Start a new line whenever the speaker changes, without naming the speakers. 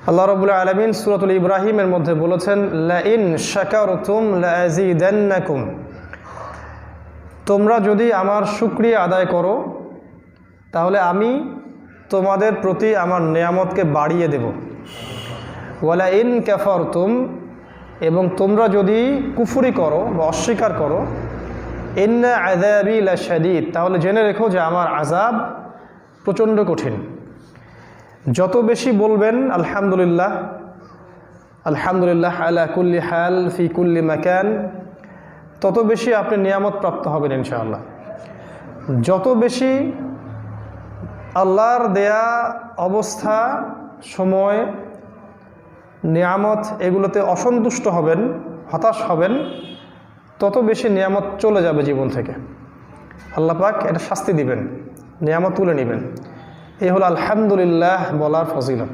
আল্লাহ রাব্বুল আলামিন সূরাতুল ইব্রাহিমের মধ্যে বলেছেন, লা ইন শাকারতুম লাআযীদান্নাকুম, তোমরা যদি আমার শুকরিয়া আদায় করো তাহলে আমি তোমাদের প্রতি আমার নিয়ামতকে বাড়িয়ে দেব। ওয়ালা ইন কাফারতুম, এবং তোমরা যদি কুফরি করো বা অস্বীকার করো, ইন্না আযাবি লাশাদীদ, তাহলে জেনে রেখো যে আমার আযাব প্রচণ্ড কঠিন। যত বেশি বলবেন আলহামদুলিল্লাহ, আলহামদুলিল্লাহ আলা কুল্লি হাল ফি কুল্লি মাকান, তত বেশি আপনি নিয়ামত প্রাপ্ত হবেন ইনশাআল্লাহ। যত বেশি আল্লাহর দেয়া অবস্থা, সময়, নিয়ামত এগুলোতে অসন্তুষ্ট হবেন, হতাশ হবেন, তত বেশি নিয়ামত চলে যাবে জীবন থেকে। আল্লাহ পাক এটা শাস্তি দিবেন, নিয়ামত তুলে নেবেন। এই হলো আলহামদুলিল্লাহ বলার ফজিলত।